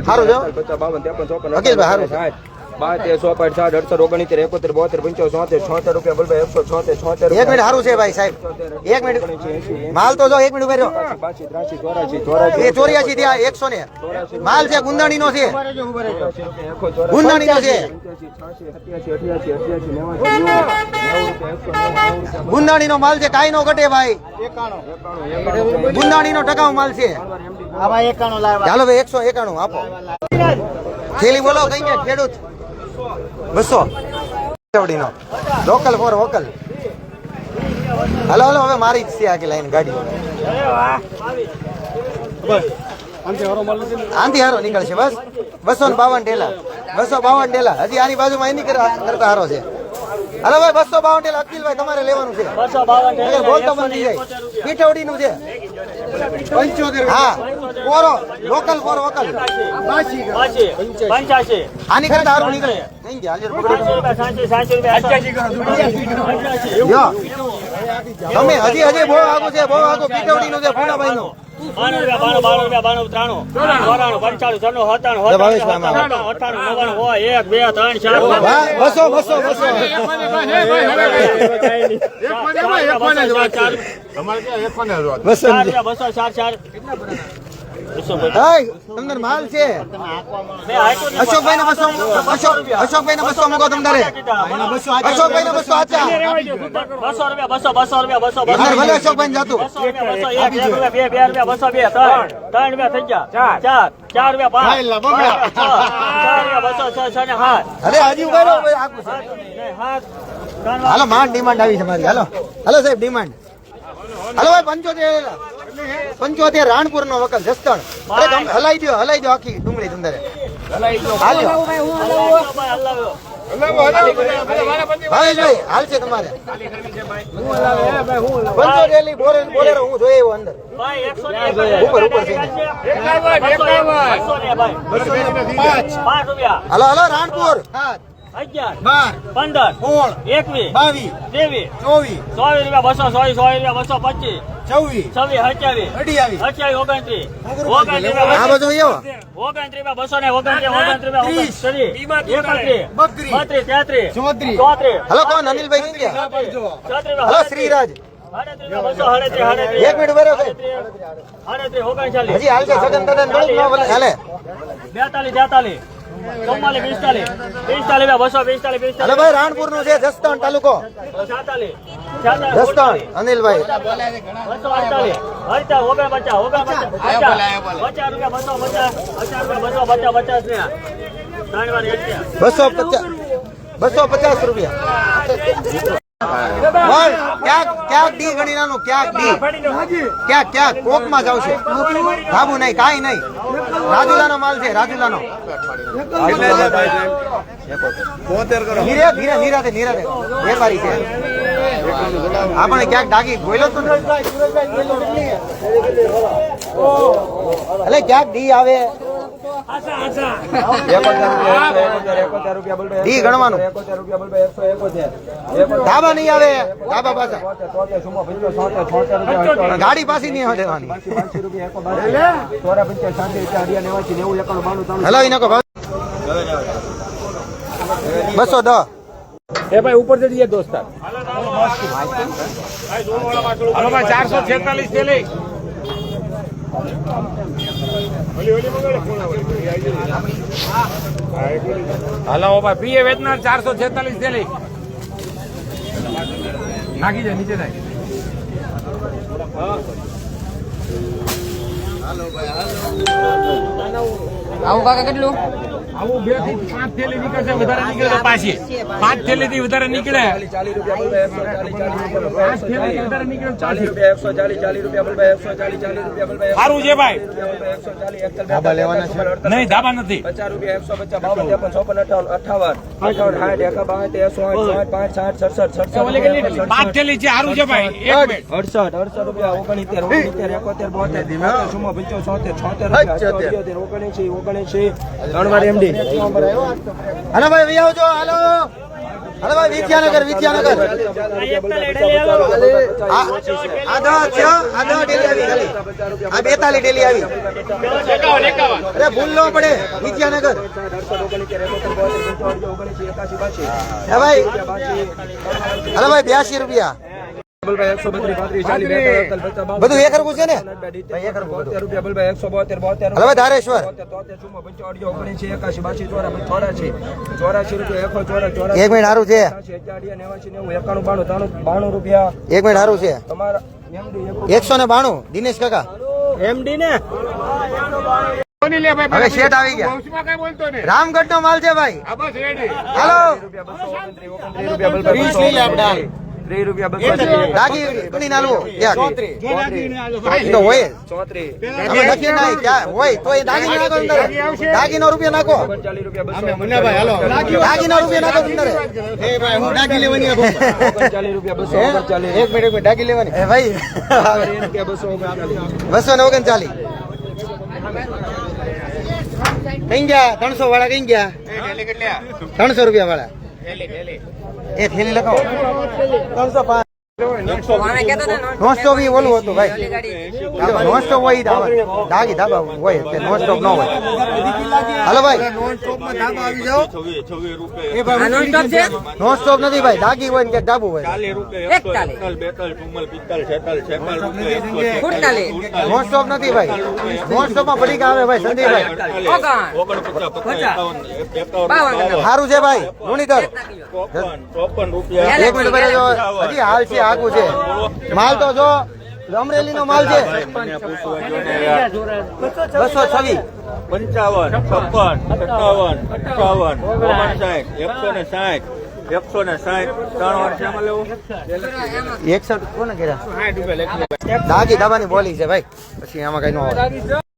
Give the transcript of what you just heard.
સારું જો 52 53 54 સારું 72 165 60 68 69 71 72 75 76 રૂપિયા બોલ ભાઈ 176 76 એક મિનિટ સારું છે ભાઈ સાહેબ એક મિનિટ માલ તો જો એક મિનિટ ઉભા રહ્યો 84 ત્યાં 100 ને માલ છે ગુંદાણી નો છે ગુંદાણી નો છે ગુંદાણી નો માલ છે કાઈ નો ઘટે ભાઈ ગુંદાણી નો ટકાઉ માલ છે ચાલો ભાઈ 191 આપો થેલી બોલો કઈ ને ખેડૂત 200 નો લોકલ ફોર વોકલ હલો હવે મારી જ છે આખી લાઈન ગાડી આંધી હારો નીકળશે બસ 252 ઢેલા 252 ઢેલા હજી આની બાજુમાં એની કરતા હારો છે હલો ભાઈ 252 ઢેલા અકીલભાઈ તમારે લેવાનું છે 252 બોલતો બંધી જાય પીઠવડી નું છે 75 હા પોરો લોકલ ફોર વોકલ 85 આની કરતા હારું નીકળે નહીં કે હાજર પકડો તમે હજી બહુ આગું છે બહુ આગું પીઠવડી નું છે પૂનાભાઈ નું 200 માલ છે અશોકભાઈ ને 200 અશોકભાઈ ને 200 મૂકો તમારે અશોકભાઈ ને 200 આચા 200 રૂપિયા ભલે અશોકભાઈ ને જાતું 4 અરે હજી ઉભા રહો હાલો માંડ ડિમાન્ડ આવી છે મારી હાલો હાલો સાહેબ ડિમાન્ડ હાલો ભાઈ 75 રાણપુર નો વકલ જસદણ અરે હલાઈ દો આખી ડુંગળી સુંદરે હાલ છે તમારે બોલેરો હું જોઈએ એવો અંદર ઉપર હાલો રાણપુર 11 12 15 16 21 22 23 હલો કોણ અનિલભાઈ કઈ ગયા હલો શ્રીરાજ એક મિનિટ બરો હજી હાલ છે સગન દાદા હાલે 42 હલો ભાઈ રાણપુર નું છે જસદણ તાલુકો જસદણ અનિલભાઈ 250 રૂપિયા ક્યાંક ડી ગણી નાનું ક્યાંક કોક માં જાવ છે બાબુ નહીં કાઈ નહીં રાજુલાનો માલ છે રાજુલાનો નિરાતે વેપારી છે આપણે ક્યાંક ડાગી બોલ્યો તો એટલે ક્યાંક ડી આવે ડી ગણવાનું ધાબા નહીં આવે ધાબા પાછા ગાડી પાછી નહીં દેવાની હેલો ઇનો કો 210 એ ભાઈ ઉપર જઈએ દોસ્તાર હાલો ભાઈ 446 દે લે હાલો ભાઈ પીએ વેચનાર 446 દે લે નાખી જાય નીચે જાય આવું કાકા કેટલું આવું 2 થી 5 થેલી નીકળશે વધારે નીકળે તો પાછી 5 થેલી થી વધારે નીકળે 40 રૂપિયા સારું છે ભાઈ ધાબા લેવાના છે નહીં ધાબા નથી 50 રૂપિયા 150 5 થેલી છે સારું છે ભાઈ 68 રૂપિયા 69 ત્રણ વાર એમડી હાલો ભાઈ આવજો હાલો અરે ભાઈ વિદ્યાનગર વિદ્યાનગર આ 10 છે આ 10 ડેલી આવી ખાલી આ 42 ડેલી આવી અરે ભૂલ ન પડે વિદ્યાનગર હે ભાઈ અરે ભાઈ 82 રૂપિયા બધું એક હરખું છે ને ભાઈ એક હરખું બધું. હવે ધારેશ્વર 1 મિનિટ સારું છે 1 મિનિટ સારું છે 192 દિનેશ કાકા કોની લે ભાઈ? હવે શેઠ આવી ગયા બહુમાં કઈ બોલતો નહીં. રામગઢ નો માલ છે ભાઈ આ બસ રેડી. હાલો 30 લઈ લે આપણે 3 રૂપિયા દાગી ગણી નાલવો ઈ તો હોય જ. અમે નક્કી નહીં ક્યાં હોય તો એ દાગી નાખો અંદર દાગીનો રૂપિયા નાખો દાગીનો રૂપિયા નાખો અંદર હું દાગી લેવાની 1 મિનિટ દાગી લેવાની એ ભાઈ 239 કઈ ગયા 300 વાળા કઈ ગયા 300 રૂપિયા વાળા એ થેલી લખાવો 305 નોસ્ટોપ ઈ ઓલું હતું ભાઈ નોસ્ટોપ હોય ઈ દાગી ધાબા હોય તે નોસ્ટોપ ન હોય હાલો ભાઈ નોસ્ટોપ નથી ભાઈ દાગી હોય ને કે ધાબુ હોય નોસ્ટોપ નથી ભાઈ નોસ્ટોપ માં પડી આવે ભાઈ સંદીપભાઈ સારું છે ભાઈ લુણીધર 1 મિનિટ ભાઈ હજી હાલ છે આગું છે માલ તો જો અમરેલી નો માલ છે 226 55 56 57 58 160 160 3 વર્ષમાં લેવું 61 કોને કર્યા દાગી ધાબાની બોલી છે ભાઈ પછી આમાં કઈ ન આવે